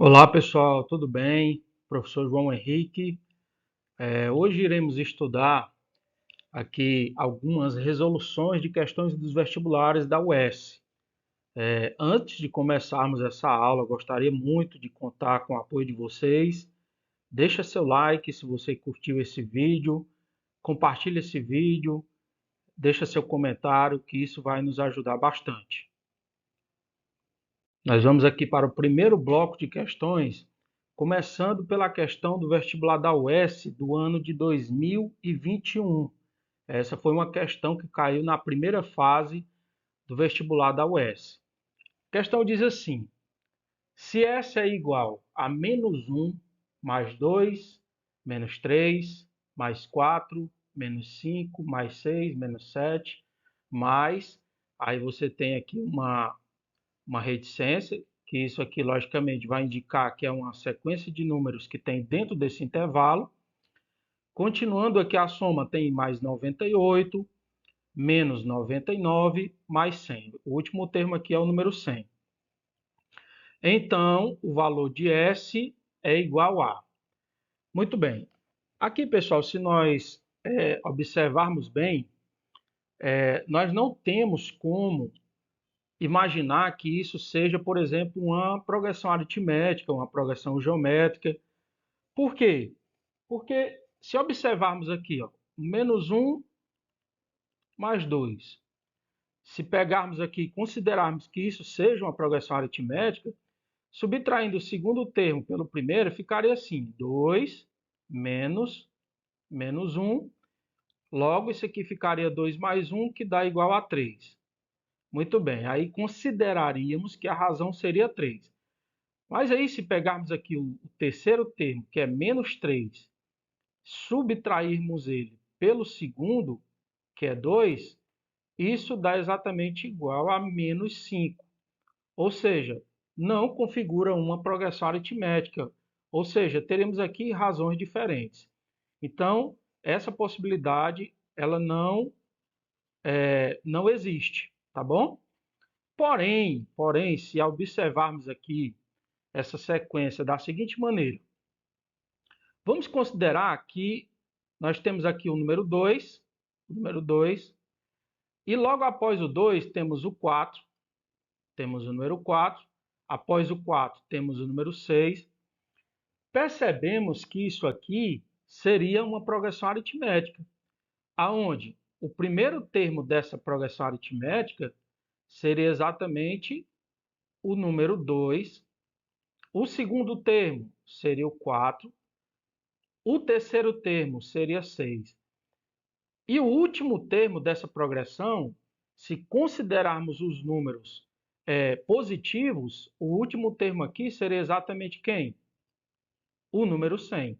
Olá pessoal, tudo bem? Professor João Henrique. Hoje iremos estudar aqui algumas resoluções de questões dos vestibulares da UES. Antes de começarmos essa aula, gostaria muito de contar com o apoio de vocês. Deixa seu like se você curtiu esse vídeo, compartilhe esse vídeo, deixa seu comentário, que isso vai nos ajudar bastante. Nós vamos aqui para o primeiro bloco de questões, começando pela questão do vestibular da UES do ano de 2021. Essa foi uma questão que caiu na primeira fase do vestibular da UES. A questão diz assim: se S é igual a menos 1, mais 2, menos 3, mais 4, menos 5, mais 6, menos 7, mais, aí você tem aqui uma reticência, que isso aqui logicamente vai indicar que é uma sequência de números que tem dentro desse intervalo. Continuando aqui a soma tem mais 98, menos 99, mais 100. O último termo aqui é o número 100. Então, o valor de S é igual a... Muito bem. Aqui, pessoal, se nós observarmos bem, nós não temos como imaginar que isso seja, por exemplo, uma progressão aritmética, uma progressão geométrica. Por quê? Porque se observarmos aqui, ó, menos 1 mais 2, se pegarmos aqui e considerarmos que isso seja uma progressão aritmética, subtraindo o segundo termo pelo primeiro, ficaria assim, 2 menos 1, logo isso aqui ficaria 2 mais 1, que dá igual a 3. Muito bem, aí consideraríamos que a razão seria 3. Mas aí, se pegarmos aqui o terceiro termo, que é menos 3, subtrairmos ele pelo segundo, que é 2, isso dá exatamente igual a menos 5. Ou seja, não configura uma progressão aritmética. Ou seja, teremos aqui razões diferentes. Então, essa possibilidade ela não existe, tá bom? Porém, se observarmos aqui essa sequência da seguinte maneira, vamos considerar que nós temos aqui o número 2, e logo após o 2 temos o 4, temos o número 4, após o 4 temos o número 6. Percebemos que isso aqui seria uma progressão aritmética, aonde o primeiro termo dessa progressão aritmética seria exatamente o número 2, o segundo termo seria o 4, o terceiro termo seria 6. E o último termo dessa progressão, se considerarmos os números positivos, o último termo aqui seria exatamente quem? O número 100.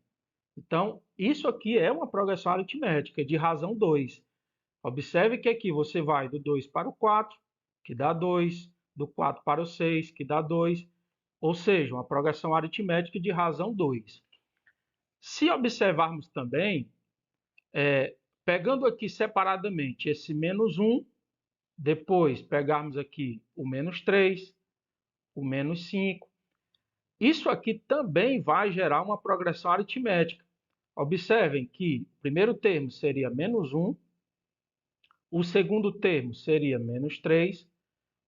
Então, isso aqui é uma progressão aritmética de razão 2. Observe que aqui você vai do 2 para o 4, que dá 2, do 4 para o 6, que dá 2, ou seja, uma progressão aritmética de razão 2. Se observarmos também, pegando aqui separadamente esse menos 1, depois pegarmos aqui o menos 3, o menos 5, isso aqui também vai gerar uma progressão aritmética. Observem que o primeiro termo seria menos 1, o segundo termo seria menos 3,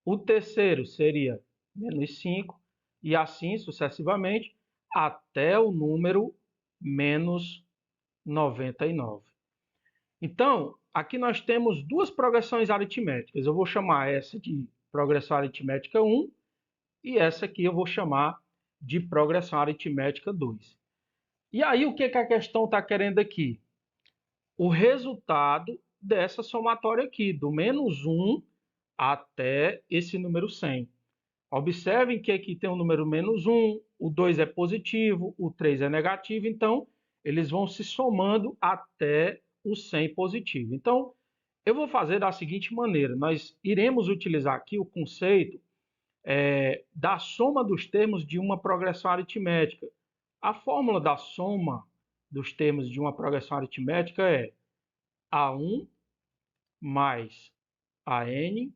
o terceiro seria menos 5, e assim sucessivamente, até o número menos 99. Então, aqui nós temos duas progressões aritméticas. Eu vou chamar essa de progressão aritmética 1 e essa aqui eu vou chamar de progressão aritmética 2. E aí, o que a questão está querendo aqui? O resultado dessa somatória aqui, do menos 1 até esse número 100. Observem que aqui tem o número menos 1, o 2 é positivo, o 3 é negativo, então eles vão se somando até o 100 positivo. Então, eu vou fazer da seguinte maneira, nós iremos utilizar aqui o conceito da soma dos termos de uma progressão aritmética. A fórmula da soma dos termos de uma progressão aritmética é A1 mais AN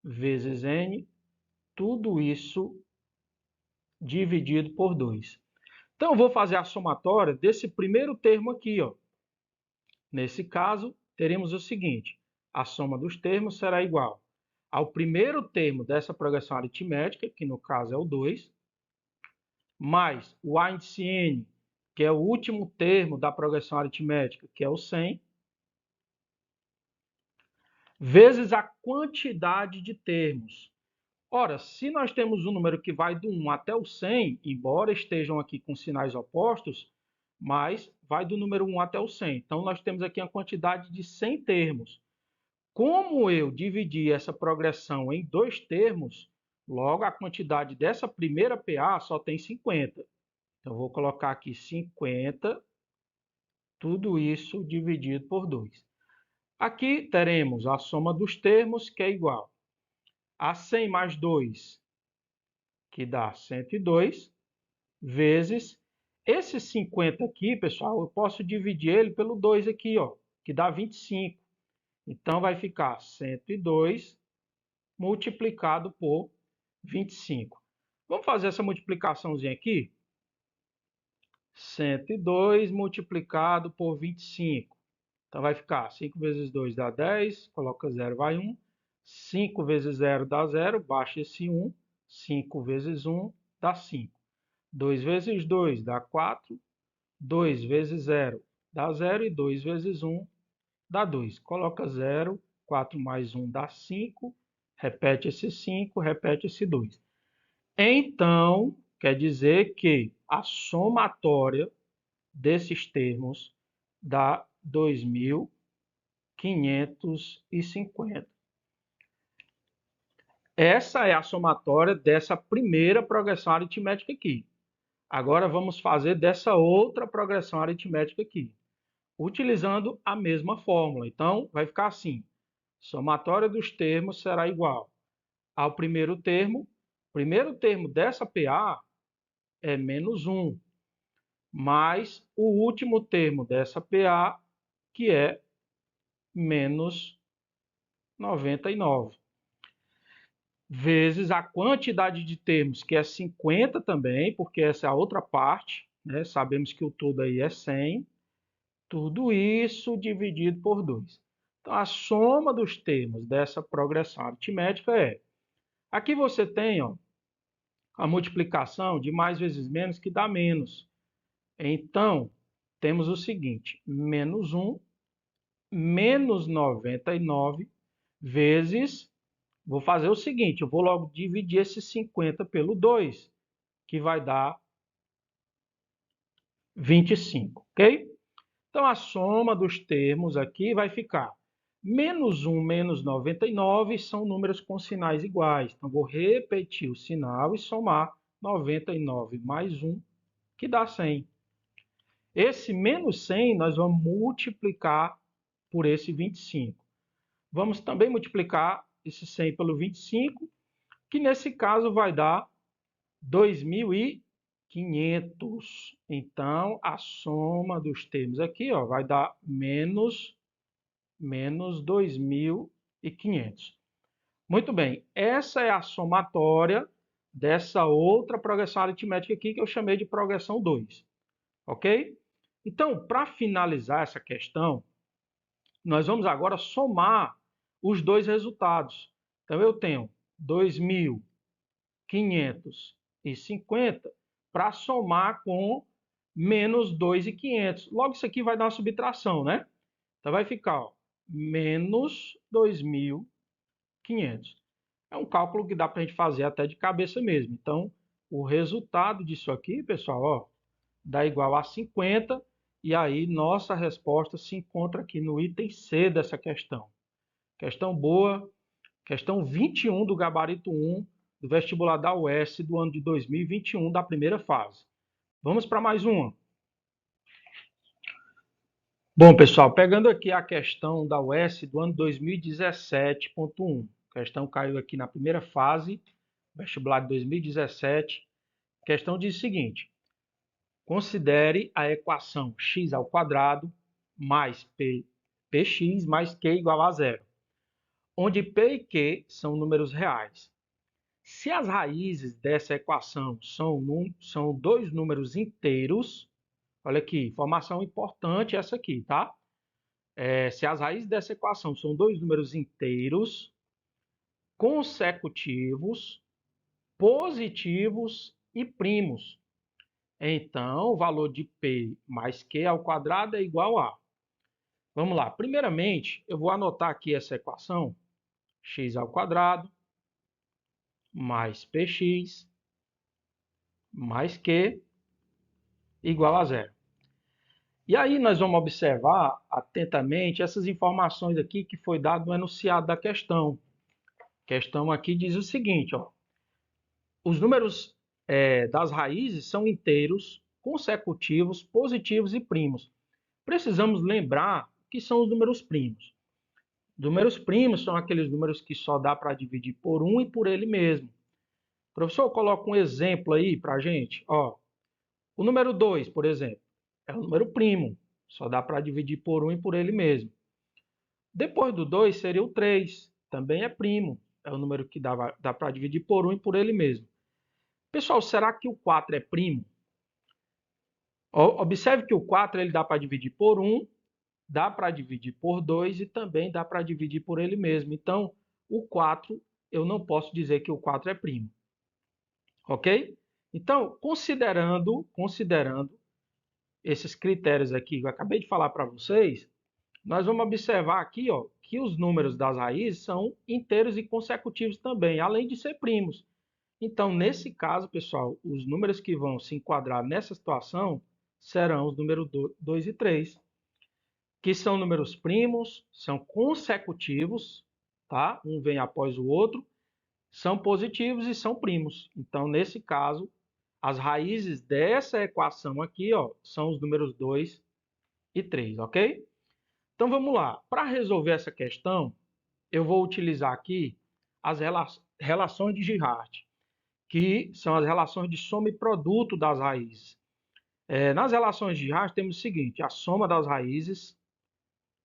vezes N, tudo isso dividido por 2. Então, eu vou fazer a somatória desse primeiro termo aqui, ó. Nesse caso, teremos o seguinte: a soma dos termos será igual ao primeiro termo dessa progressão aritmética, que no caso é o 2, mais o A índice N, que é o último termo da progressão aritmética, que é o 100, vezes a quantidade de termos. Ora, se nós temos um número que vai do 1 até o 100, embora estejam aqui com sinais opostos, mas vai do número 1 até o 100. Então, nós temos aqui a quantidade de 100 termos. Como eu dividi essa progressão em 2 termos, logo a quantidade dessa primeira PA só tem 50. Então, eu vou colocar aqui 50, tudo isso dividido por 2. Aqui teremos a soma dos termos, que é igual a 100 mais 2, que dá 102, vezes esse 50 aqui, pessoal, eu posso dividir ele pelo 2 aqui, ó, que dá 25. Então, vai ficar 102 multiplicado por 25. Vamos fazer essa multiplicaçãozinha aqui? 102 multiplicado por 25. Então, vai ficar 5 vezes 2 dá 10, coloca 0, vai 1. 5 vezes 0 dá 0, baixa esse 1. 5 vezes 1 dá 5. 2 vezes 2 dá 4. 2 vezes 0 dá 0 e 2 vezes 1 dá 2. Coloca 0, 4 mais 1 dá 5. Repete esse 5, repete esse 2. Então, quer dizer que a somatória desses termos dá 2.550. Essa é a somatória dessa primeira progressão aritmética aqui. Agora vamos fazer dessa outra progressão aritmética aqui, utilizando a mesma fórmula. Então, vai ficar assim: somatória dos termos será igual ao primeiro termo. O primeiro termo dessa PA é menos 1, mais o último termo dessa PA, que é menos 99, vezes a quantidade de termos, que é 50 também, porque essa é a outra parte, né? Sabemos que o todo aí é 100. Tudo isso dividido por 2. Então, a soma dos termos dessa progressão aritmética é... Aqui você tem, ó, a multiplicação de mais vezes menos, que dá menos. Então, temos o seguinte: menos 1, menos 99, vezes... Vou fazer o seguinte, eu vou logo dividir esse 50 pelo 2, que vai dar 25, ok? Então, a soma dos termos aqui vai ficar menos 1 menos 99 são números com sinais iguais. Então, vou repetir o sinal e somar 99 mais 1, que dá 100. Esse menos 100 nós vamos multiplicar por esse 25. Vamos também multiplicar esse 100 pelo 25, que nesse caso vai dar 2.500. Então, a soma dos termos aqui, ó, vai dar menos 2.500. Muito bem, essa é a somatória dessa outra progressão aritmética aqui, que eu chamei de progressão 2. Ok? Então, para finalizar essa questão, nós vamos agora somar os dois resultados. Então, eu tenho 2.550 para somar com menos 2.500. Logo, isso aqui vai dar uma subtração, né? Então, vai ficar, ó, menos 2.500. É um cálculo que dá para a gente fazer até de cabeça mesmo. Então, o resultado disso aqui, pessoal, ó, dá igual a 50. E aí, nossa resposta se encontra aqui no item C dessa questão. Questão boa, questão 21 do gabarito 1 do vestibular da UES do ano de 2021, da primeira fase. Vamos para mais uma. Bom, pessoal, pegando aqui a questão da UES do ano 2017.1. A questão caiu aqui na primeira fase, vestibular de 2017. A questão diz o seguinte: considere a equação x ao quadrado mais px mais q igual a zero, onde p e q são números reais. Se as raízes dessa equação são dois números inteiros, olha aqui, informação importante essa aqui, tá? Se as raízes dessa equação são dois números inteiros, consecutivos, positivos e primos, então o valor de P mais Q ao quadrado é igual a... Vamos lá, primeiramente eu vou anotar aqui essa equação, x ao quadrado mais px mais q igual a zero. E aí nós vamos observar atentamente essas informações aqui que foi dado no enunciado da questão. A questão aqui diz o seguinte, ó, os números das raízes são inteiros, consecutivos, positivos e primos. Precisamos lembrar que são os números primos. Números primos são aqueles números que só dá para dividir por um e por ele mesmo. Professor, coloca um exemplo aí para a gente. Ó, o número 2, por exemplo, é um número primo. Só dá para dividir por um e por ele mesmo. Depois do 2 seria o 3. Também é primo. É o número que dá para dividir por um e por ele mesmo. Pessoal, será que o 4 é primo? Observe que o 4 ele dá para dividir por 1, dá para dividir por 2 e também dá para dividir por ele mesmo. Então, o 4, eu não posso dizer que o 4 é primo. Ok? Então, considerando esses critérios aqui que eu acabei de falar para vocês, nós vamos observar aqui, ó, que os números das raízes são inteiros e consecutivos também, além de ser primos. Então, nesse caso, pessoal, os números que vão se enquadrar nessa situação serão os números 2 e 3, que são números primos, são consecutivos, tá? Um vem após o outro, são positivos e são primos. Então, nesse caso, as raízes dessa equação aqui, ó, são os números 2 e 3, ok? Então, vamos lá. Para resolver essa questão, eu vou utilizar aqui as relações de Girard, que são as relações de soma e produto das raízes. Nas relações de Girard, temos o seguinte, a soma das raízes,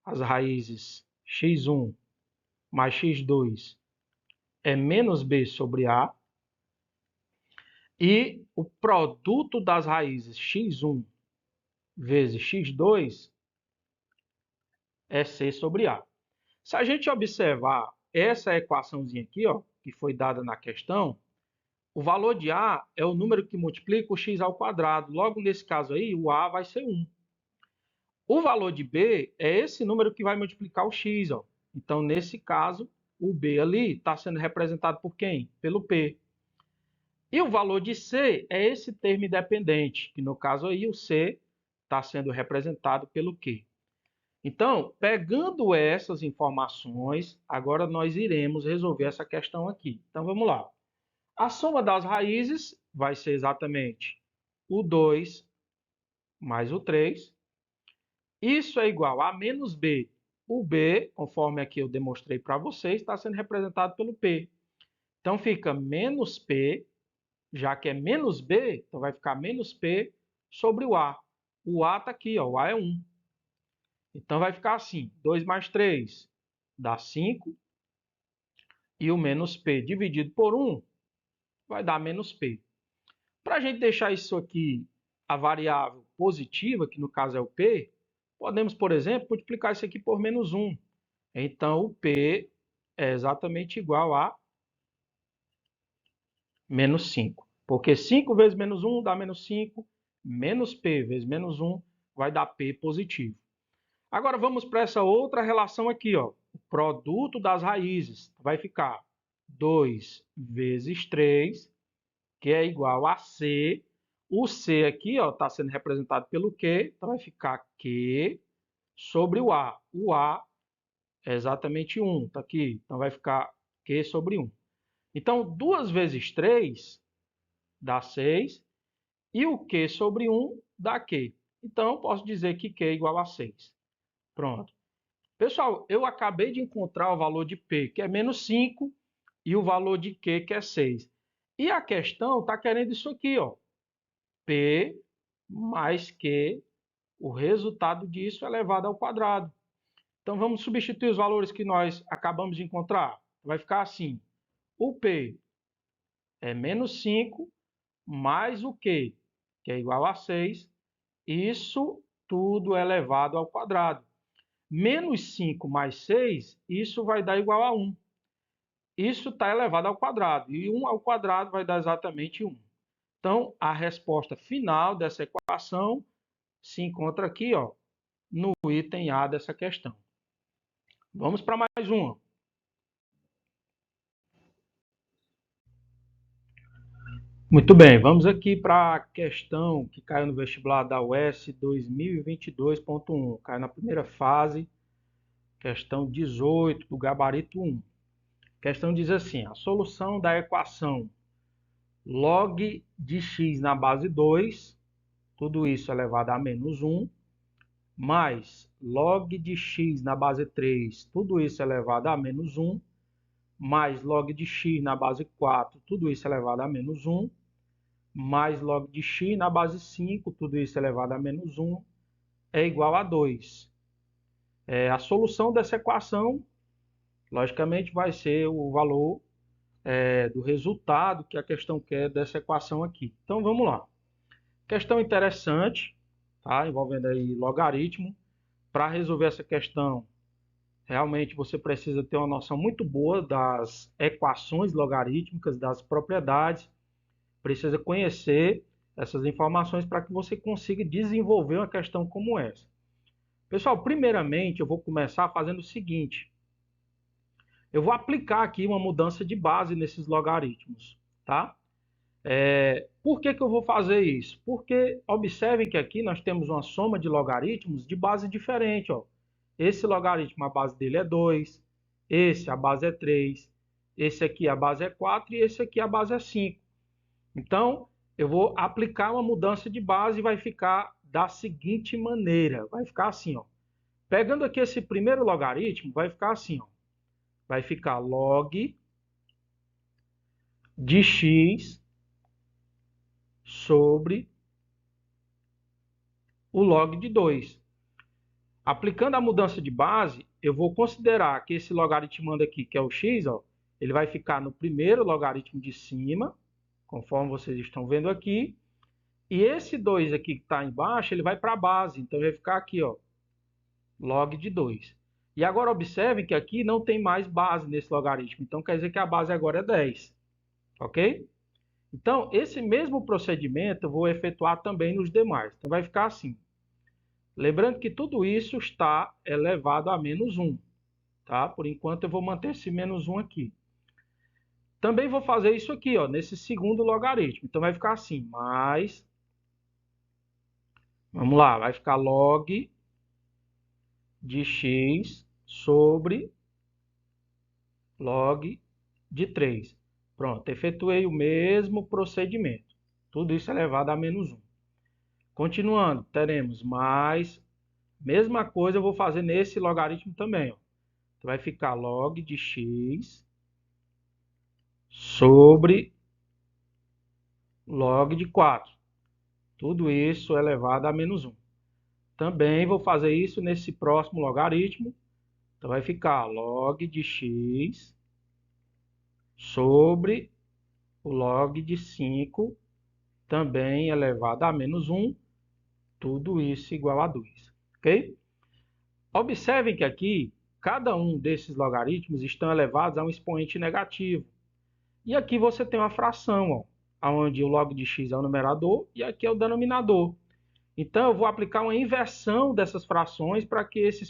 as raízes x1 mais x2 é menos b sobre a, e o produto das raízes x1 vezes x2 é c sobre a. Se a gente observar essa equaçãozinha aqui, ó, que foi dada na questão, o valor de a é o número que multiplica o x ao quadrado. Logo, nesse caso aí, o a vai ser 1. O valor de b é esse número que vai multiplicar o x. Ó. Então, nesse caso, o b ali está sendo representado por quem? Pelo p. E o valor de c é esse termo independente, que no caso aí o c está sendo representado pelo q. Então, pegando essas informações, agora nós iremos resolver essa questão aqui. Então, vamos lá. A soma das raízes vai ser exatamente o 2 mais o 3. Isso é igual a menos b. O b, conforme aqui eu demonstrei para vocês, está sendo representado pelo p. Então, fica menos p, já que é menos b, então vai ficar menos p sobre o a. O a está aqui, ó, o a é 1. Então, vai ficar assim, 2 mais 3 dá 5, e o menos p dividido por 1 vai dar menos p. Para a gente deixar isso aqui, a variável positiva, que no caso é o p, podemos, por exemplo, multiplicar isso aqui por menos 1. Então, o p é exatamente igual a menos 5. Porque 5 vezes menos 1 dá menos 5, menos p vezes menos 1 vai dar p positivo. Agora, vamos para essa outra relação aqui, ó. O produto das raízes vai ficar 2 vezes 3, que é igual a C. O C aqui está sendo representado pelo Q, então vai ficar Q sobre o A. O A é exatamente 1, está aqui, então vai ficar Q sobre 1. Então, 2 vezes 3 dá 6, e o Q sobre 1 dá Q. Então, eu posso dizer que Q é igual a 6. Pronto. Pessoal, eu acabei de encontrar o valor de P, que é menos 5, e o valor de Q, que é 6. E a questão está querendo isso aqui, ó. P mais Q, o resultado disso é elevado ao quadrado. Então, vamos substituir os valores que nós acabamos de encontrar. Vai ficar assim, o P é menos 5 mais o quê? Que é igual a 6. Isso tudo elevado ao quadrado. Menos 5 mais 6, isso vai dar igual a 1. Isso está elevado ao quadrado. E 1 ao quadrado vai dar exatamente 1. Então, a resposta final dessa equação se encontra aqui, ó, no item A dessa questão. Vamos para mais uma. Muito bem, vamos aqui para a questão que caiu no vestibular da UES 2022.1. Caiu na primeira fase, questão 18 do gabarito 1. A questão diz assim: a solução da equação log de x na base 2, tudo isso elevado a menos 1, mais log de x na base 3, tudo isso elevado a menos 1, mais log de x na base 4, tudo isso elevado a menos 1, mais log de x na base 5, tudo isso elevado a menos 1, é igual a 2. A solução dessa equação, logicamente, vai ser o valor do resultado que a questão quer dessa equação aqui. Então, vamos lá. Questão interessante, tá? Envolvendo aí logaritmo. Para resolver essa questão, realmente você precisa ter uma noção muito boa das equações logarítmicas, das propriedades. Precisa conhecer essas informações para que você consiga desenvolver uma questão como essa. Pessoal, primeiramente eu vou começar fazendo o seguinte. Eu vou aplicar aqui uma mudança de base nesses logaritmos, tá? Por que eu vou fazer isso? Porque observem que aqui nós temos uma soma de logaritmos de base diferente, ó. Esse logaritmo, a base dele é 2, esse, a base é 3, esse aqui, a base é 4 e esse aqui, a base é 5. Então, eu vou aplicar uma mudança de base e vai ficar da seguinte maneira. Vai ficar assim, ó. Pegando aqui esse primeiro logaritmo, vai ficar assim, ó. Vai ficar log de x sobre o log de 2. Aplicando a mudança de base, eu vou considerar que esse logaritmo aqui, que é o x, ó, ele vai ficar no primeiro logaritmo de cima, conforme vocês estão vendo aqui. E esse 2 aqui que está embaixo, ele vai para a base. Então, vai ficar aqui, ó, log de 2. E agora observem que aqui não tem mais base nesse logaritmo. Então, quer dizer que a base agora é 10. Ok? Então, esse mesmo procedimento eu vou efetuar também nos demais. Então, vai ficar assim. Lembrando que tudo isso está elevado a menos 1. Tá? Por enquanto, eu vou manter esse menos 1 aqui. Também vou fazer isso aqui, ó, nesse segundo logaritmo. Então, vai ficar assim, mais... Vamos lá, vai ficar log de x sobre log de 3. Pronto, efetuei o mesmo procedimento. Tudo isso elevado a menos 1. Continuando, teremos mais... Mesma coisa eu vou fazer nesse logaritmo também. Ó. Então, vai ficar log de x sobre log de 4. Tudo isso elevado a menos 1. Também vou fazer isso nesse próximo logaritmo. Então, vai ficar log de x sobre o log de 5, também elevado a menos 1. Tudo isso igual a 2. Ok? Observem que aqui, cada um desses logaritmos estão elevados a um expoente negativo. E aqui você tem uma fração, ó, onde o log de x é o numerador e aqui é o denominador. Então, eu vou aplicar uma inversão dessas frações para que esse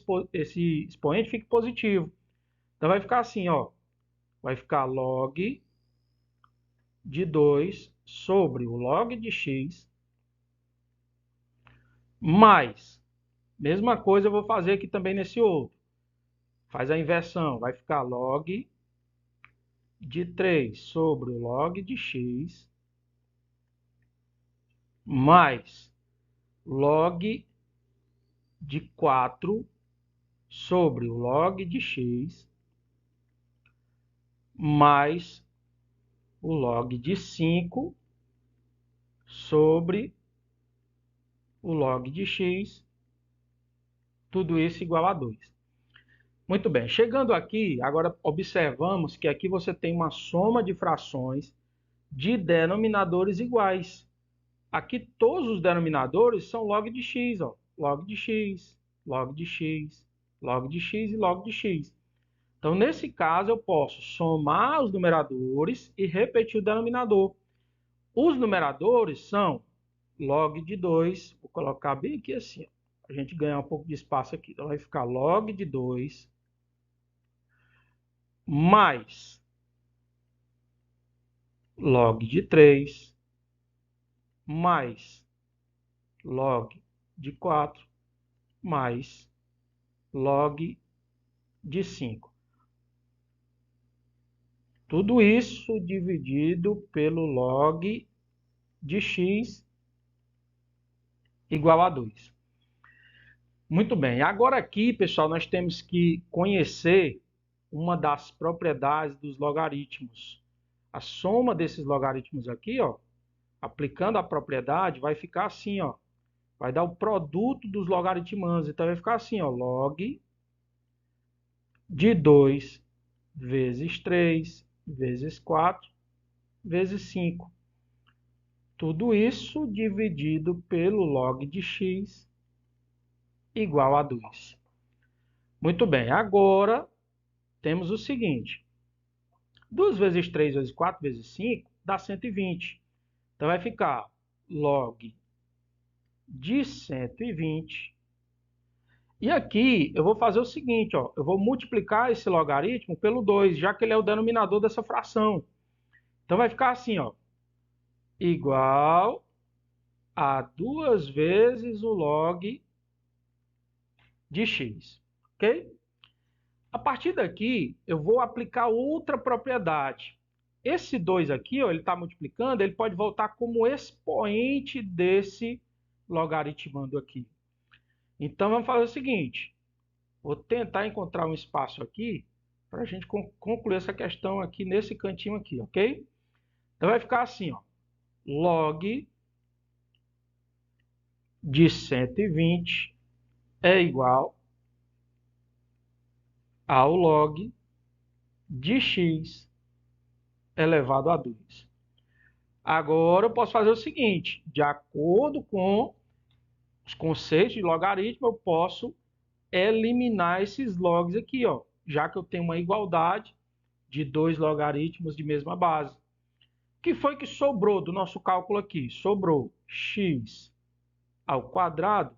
expoente fique positivo. Então, vai ficar assim, ó. Vai ficar log de 2 sobre o log de x mais. Mesma coisa eu vou fazer aqui também nesse outro. Faz a inversão. Vai ficar log de 3 sobre o log de x mais log de 4 sobre o log de x mais o log de 5 sobre o log de x, tudo isso igual a 2. Muito bem, chegando aqui, agora observamos que aqui você tem uma soma de frações de denominadores iguais. Aqui todos os denominadores são log de x, ó. Log de x, log de x, log de x e log de x. Então, nesse caso, eu posso somar os numeradores e repetir o denominador. Os numeradores são log de 2, vou colocar bem aqui assim, ó, a gente ganhar um pouco de espaço aqui. Então, vai ficar log de 2 mais log de 3 mais log de 4 mais log de 5. Tudo isso dividido pelo log de x igual a 2. Muito bem. Agora aqui, pessoal, nós temos que conhecer uma das propriedades dos logaritmos. A soma desses logaritmos aqui, ó, aplicando a propriedade, vai ficar assim, ó. Vai dar o produto dos logaritmandos. Então, vai ficar assim, ó, log de 2 vezes 3 vezes 4 vezes 5. Tudo isso dividido pelo log de x igual a 2. Muito bem, agora temos o seguinte. 2 vezes 3 vezes 4 vezes 5 dá 120. Então, vai ficar log de 120. E aqui eu vou fazer o seguinte, ó, eu vou multiplicar esse logaritmo pelo 2, já que ele é o denominador dessa fração. Então, vai ficar assim, ó, igual a 2 vezes o log de x, ok? A partir daqui, eu vou aplicar outra propriedade. Esse 2 aqui, ó, ele está multiplicando, ele pode voltar como expoente desse logaritmando aqui. Então, vamos fazer o seguinte. Vou tentar encontrar um espaço aqui para a gente concluir essa questão aqui nesse cantinho aqui, ok? Então, vai ficar assim, ó. Log de 120 é igual ao log de x elevado a 2. Agora eu posso fazer o seguinte, de acordo com os conceitos de logaritmo, eu posso eliminar esses logs aqui, ó, já que eu tenho uma igualdade de dois logaritmos de mesma base. O que foi que sobrou do nosso cálculo aqui? Sobrou x ao quadrado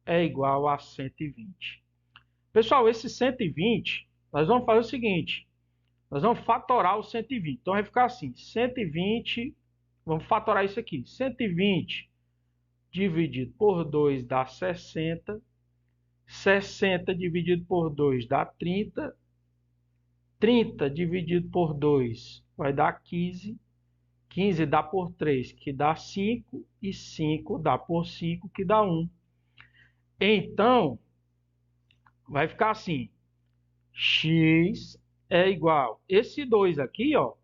é igual a 120. Pessoal, esse 120, nós vamos fazer o seguinte, nós vamos fatorar o 120. Então, vai ficar assim, 120, vamos fatorar isso aqui. 120 dividido por 2 dá 60. 60 dividido por 2 dá 30. 30 dividido por 2 vai dar 15. 15 dá por 3, que dá 5. E 5 dá por 5, que dá 1. Então, vai ficar assim. X é igual. Esse 2 aqui, ó,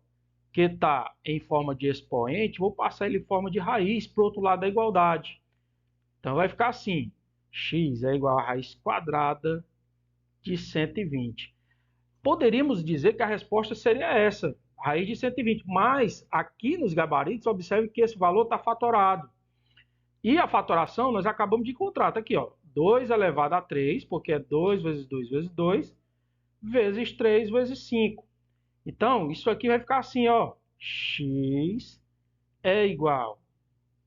que está em forma de expoente, vou passar ele em forma de raiz para o outro lado da igualdade. Então, vai ficar assim. X é igual a raiz quadrada de 120. Poderíamos dizer que a resposta seria essa, raiz de 120. Mas, aqui nos gabaritos, observe que esse valor está fatorado. E a fatoração nós acabamos de encontrar. Está aqui, ó, 2 elevado a 3, porque é 2 vezes 2 vezes 2, vezes 3 vezes 5. Então, isso aqui vai ficar assim, ó, x é igual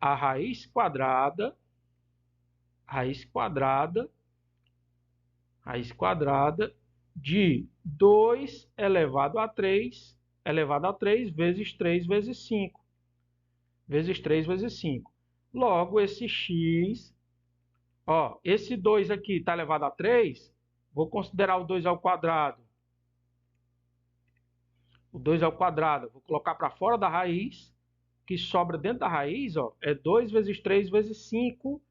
a raiz quadrada de 2 elevado a 3 vezes 3 vezes 5. Vezes 3 vezes 5. Logo, esse x, ó, esse 2 aqui está elevado a 3, vou considerar o 2 ao quadrado. O 2 ao quadrado, vou colocar para fora da raiz, que sobra dentro da raiz, ó, é 2 vezes 3 vezes 5,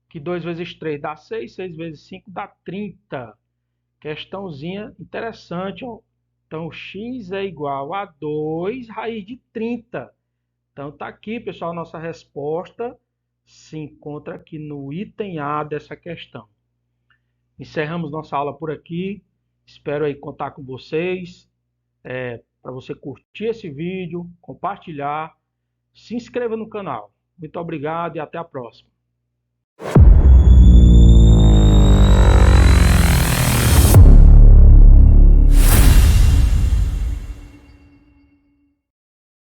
que 2 vezes 3 dá 6, 6 vezes 5 dá 30. Questãozinha interessante, ó. Então, x é igual a 2 raiz de 30. Então, tá aqui, pessoal, nossa resposta se encontra aqui no item A dessa questão. Encerramos nossa aula por aqui. Espero aí contar com vocês. para você curtir esse vídeo, compartilhar, se inscreva no canal. Muito obrigado e até a próxima.